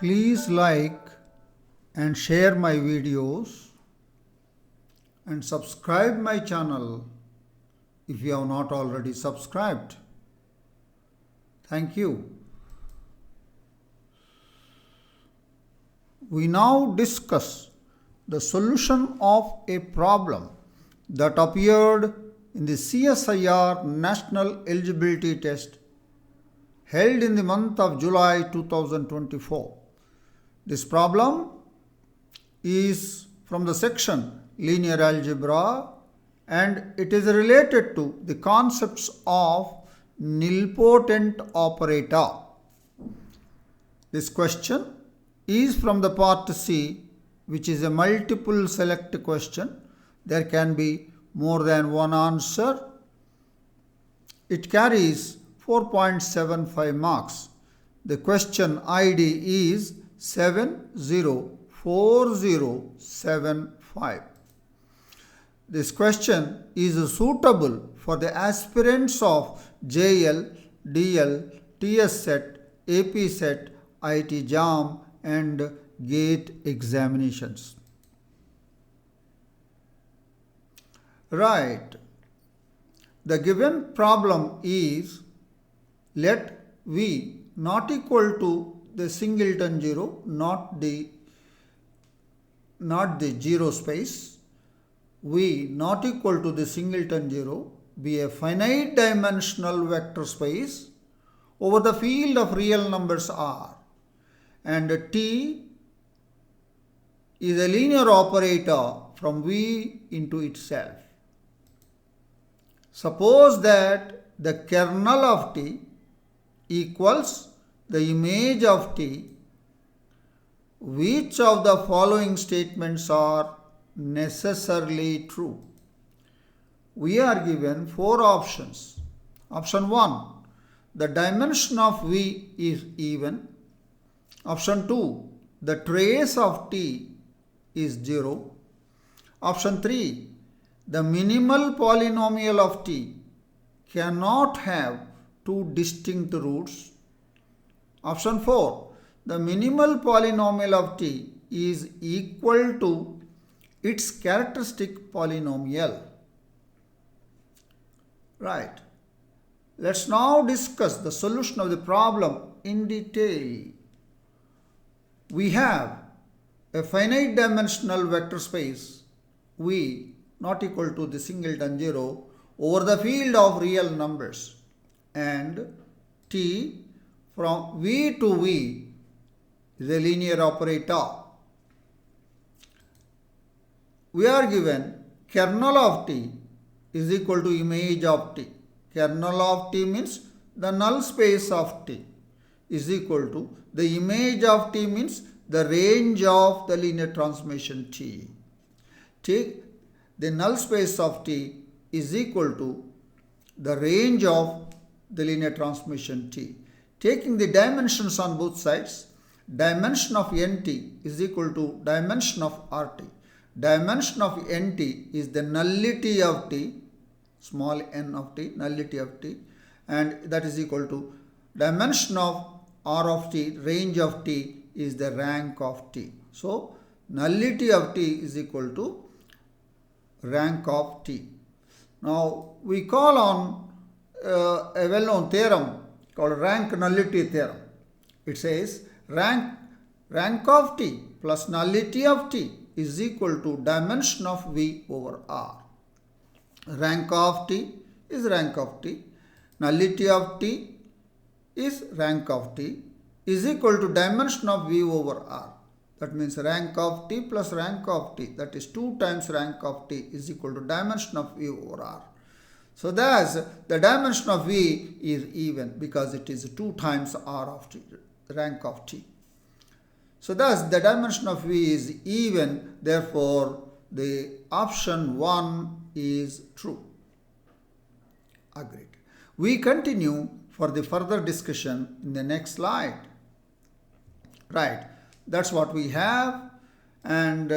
Please like and share my videos and subscribe my channel if you have not already subscribed. Thank you. We now discuss the solution of a problem that appeared in the CSIR National Eligibility Test held in the month of July 2024. This problem is from the section Linear Algebra and it is related to the concepts of Nilpotent Operator. This question is from the part C, which is a multiple select question. There can be more than one answer. It carries 4.75 marks. The question ID is 704075. This question is suitable for the aspirants of JL, DL, TS set, AP set, IT JAM and GATE examinations. Right. The given problem is let V not equal to the singleton zero, not the zero space. V not equal to the singleton zero be a finite dimensional vector space over the field of real numbers R, and T is a linear operator from V into itself. Suppose that the kernel of T equals the image of T. Which of the following statements are necessarily true? We are given four options. Option 1, the dimension of V is even. Option 2, the trace of T is 0. Option 3, the minimal polynomial of T cannot have two distinct roots. Option 4, the minimal polynomial of T is equal to its characteristic polynomial. Right. Let's now discuss the solution of the problem in detail. We have a finite dimensional vector space V not equal to the singleton zero over the field of real numbers, and T from V to V is a linear operator. We are given kernel of T is equal to image of T. Kernel of T means the null space of T is equal to the image of T means the range of the linear transformation T. Take the null space of T is equal to the range of the linear transformation T. Taking the dimensions on both sides, dimension of nt is equal to dimension of rt. Dimension of nt is the nullity of T, small n of T, nullity of T, and that is equal to dimension of r of T, range of T is the rank of T. So, nullity of T is equal to rank of T. Now, we call on a well-known theorem called Rank-Nullity Theorem. It says rank of T plus nullity of T is equal to dimension of V over R. Rank of T is rank of T. Nullity of T is rank of T is equal to dimension of V over R. That means rank of T plus rank of T, that is 2 times rank of T is equal to dimension of V over R. So thus the dimension of V is even because it is 2 times R of T, rank of T. So thus the dimension of V is even, therefore the option 1 is true. Agreed. We continue for the further discussion in the next slide. Right, that's what we have, and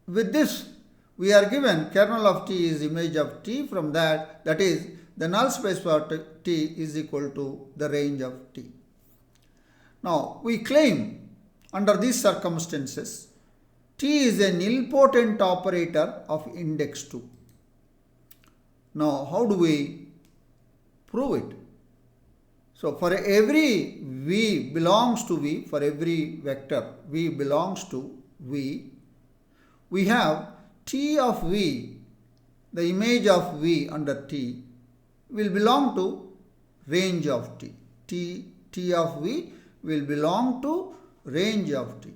with this we are given kernel of T is image of T. From that is the null space for T is equal to the range of T. Now we claim under these circumstances T is a nilpotent operator of index 2. Now how do we prove it? So for every V belongs to V, for every vector V belongs to V, we have T of V, the image of V under T will belong to range of T. T of V will belong to range of T.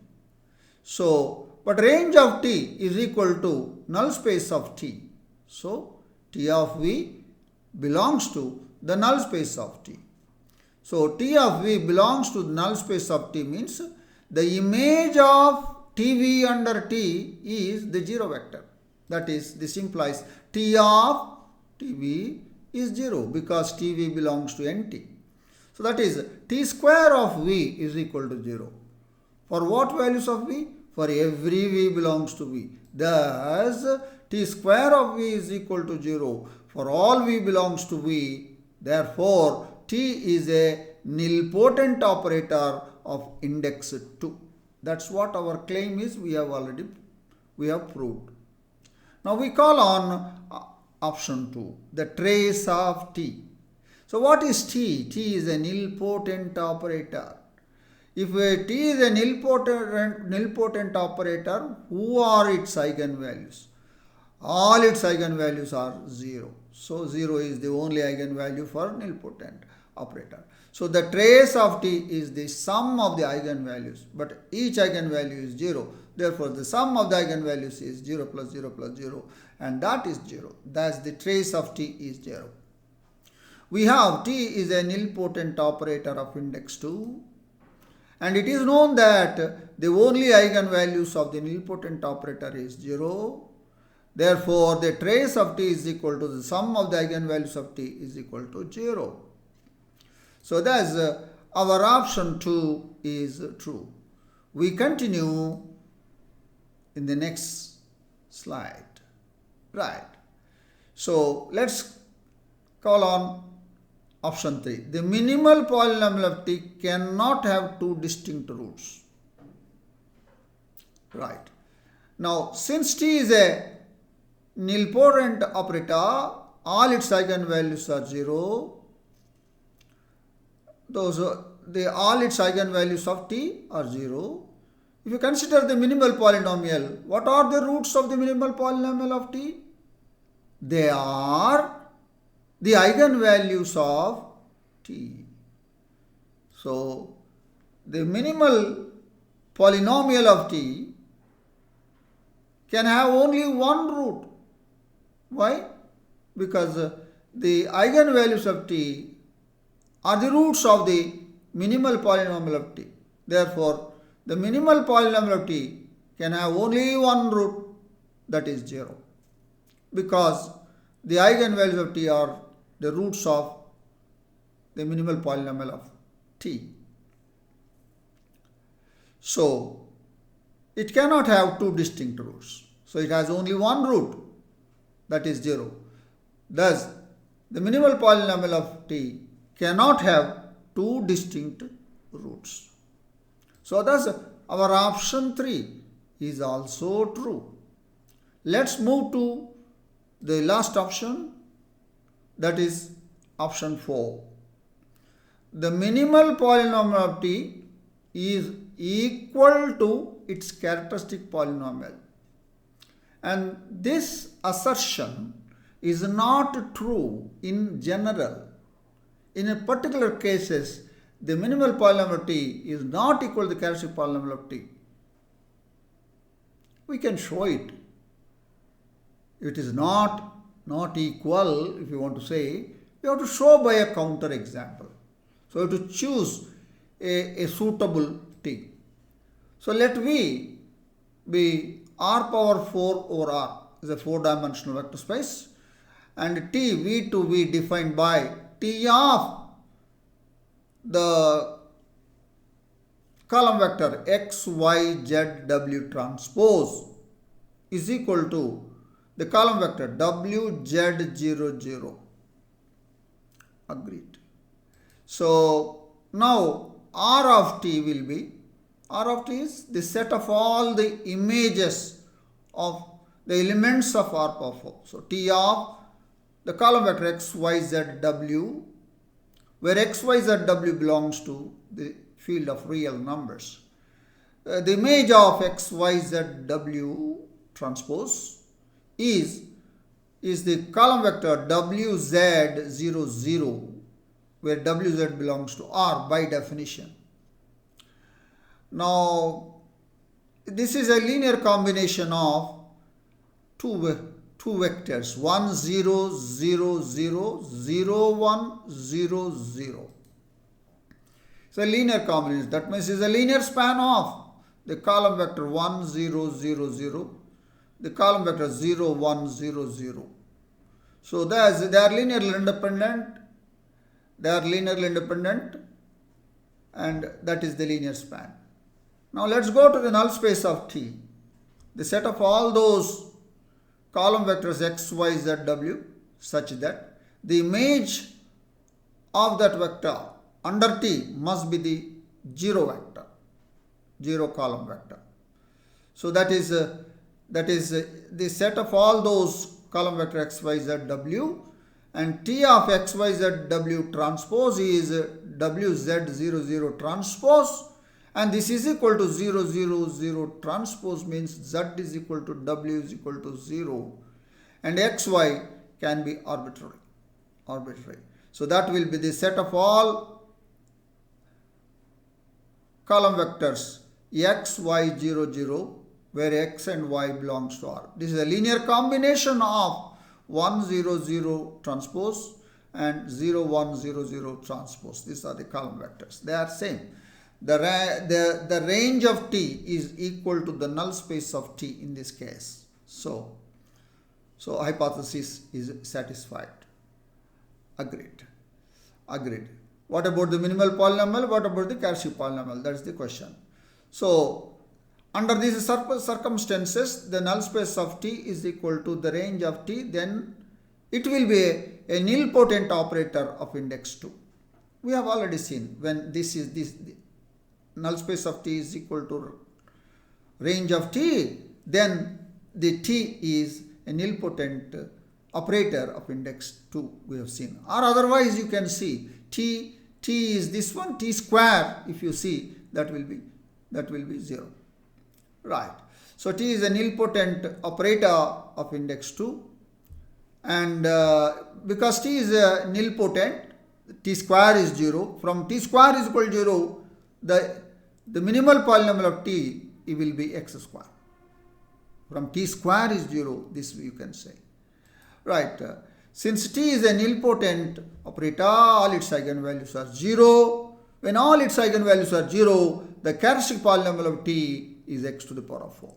So, but range of T is equal to null space of T. So, T of V belongs to the null space of T. So, T of V belongs to the null space of T means the image of TV under T is the 0 vector. That is, this implies T of TV is 0 because TV belongs to NT. So that is T square of V is equal to 0. For what values of V? For every V belongs to V. Thus, T square of V is equal to 0 for all V belongs to V. Therefore, T is a nilpotent operator of index 2. That's what our claim is. We have proved. Now we call on option 2, the trace of T. So what is T? T is a nilpotent operator. If T is a nilpotent operator, who are its eigenvalues? All its eigenvalues are 0. So 0 is the only eigenvalue for nilpotent operator. So the trace of T is the sum of the eigenvalues, but each eigenvalue is 0. Therefore, the sum of the eigenvalues is 0 plus 0 plus 0, and that is 0. Thus, the trace of T is 0. We have T is a nilpotent operator of index 2, and it is known that the only eigenvalues of the nilpotent operator is 0. Therefore, the trace of T is equal to the sum of the eigenvalues of T is equal to 0. So, thus, our option 2 is true. We continue in the next slide. Right. So, let's call on option 3. The minimal polynomial of T cannot have two distinct roots. Right. Now, since T is a nilpotent operator, all its eigenvalues are 0. All its eigenvalues of T are 0. If you consider the minimal polynomial, what are the roots of the minimal polynomial of T? They are the eigenvalues of T. So, the minimal polynomial of T can have only one root. Why? Because the eigenvalues of T are the roots of the minimal polynomial of T. Therefore, the minimal polynomial of T can have only one root, that is 0. Because the eigenvalues of T are the roots of the minimal polynomial of T. So, it cannot have two distinct roots. So, it has only one root, that is 0. Thus, the minimal polynomial of T cannot have two distinct roots. So, thus our option 3 is also true. Let's move to the last option, that is option 4. The minimal polynomial of T is equal to its characteristic polynomial. And this assertion is not true in general. In a particular cases, the minimal polynomial of T is not equal to the characteristic polynomial of T. We can show it. It is not equal, if you want to say, you have to show by a counter example. So you have to choose a suitable T. So let V be R power 4 over R is a 4-dimensional vector space, and T, V to V defined by T of the column vector x, y, z, w transpose is equal to the column vector w, z, 0, 0. Agreed. So now R of t will be, R of t is the set of all the images of the elements of R power 4. So t of the column vector x, y, z, w, where x, y, z, w belongs to the field of real numbers. The image of x, y, z, w transpose is the column vector w, z, 0, 0, where w, z belongs to R by definition. Now, this is a linear combination of two vectors, 1, 0, 0, 0, 0, 1, 0, 0. It's a linear combination. That means it's a linear span of the column vector 1, 0, 0, 0, the column vector 0, 1, 0, 0. So they are linearly independent. They are linearly independent, and that is the linear span. Now let's go to the null space of T. The set of all those column vectors x, y, z, w such that the image of that vector under T must be the 0 vector, 0 column vector. So that is the set of all those column vector x, y, z, w, and T of x, y, z, w transpose is w, z, 0, 0 transpose, and this is equal to 0, 0, 0 transpose means z is equal to w is equal to 0, and x, y can be arbitrary. So that will be the set of all column vectors x, y, 0, 0, where x and y belongs to R. This is a linear combination of 1, 0, 0 transpose and 0, 1, 0, 0 transpose. These are the column vectors. They are same. The range of T is equal to the null space of T in this case. So hypothesis is satisfied. Agreed. What about the minimal polynomial? What about the Cauchy polynomial? That is the question. So under these circumstances, the null space of T is equal to the range of T. Then it will be a nilpotent operator of index 2. We have already seen when the null space of T is equal to range of T, then the T is a nilpotent operator of index 2, we have seen. Or otherwise you can see T is this one, T square, if you see, that will be 0. Right. So T is a nilpotent operator of index 2, and because T is a nilpotent, T square is 0. From T square is equal to 0, the minimal polynomial of T, it will be x square. From T square is 0, this you can say. Right. Since T is a nilpotent operator, all its eigenvalues are 0. When all its eigenvalues are 0, the characteristic polynomial of T is x to the power of 4.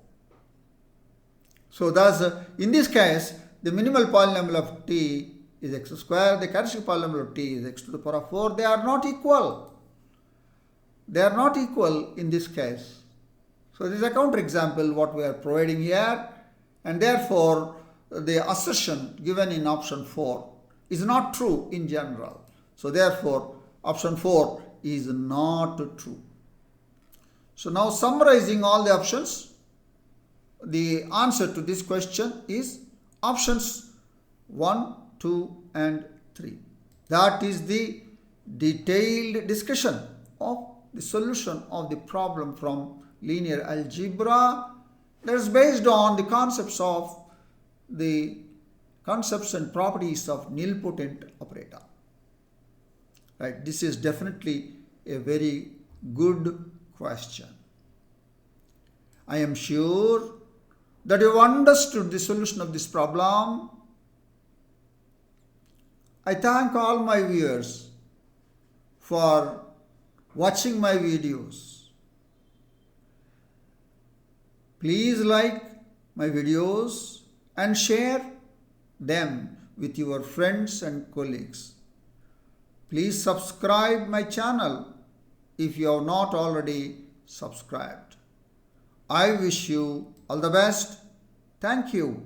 So thus, in this case, the minimal polynomial of T is x square, the characteristic polynomial of T is x to the power of 4. They are not equal. They are not equal in this case. So this is a counterexample what we are providing here, and therefore the assertion given in option 4 is not true in general. So therefore option 4 is not true. So now summarizing all the options, the answer to this question is options 1, 2 and 3. That is the detailed discussion of the solution of the problem from linear algebra that is based on the concepts and properties of nilpotent operator. Right, this is definitely a very good question. I am sure that you have understood the solution of this problem. I thank all my viewers for watching my videos. Please like my videos and share them with your friends and colleagues. Please subscribe my channel if you have not already subscribed. I wish you all the best. Thank you.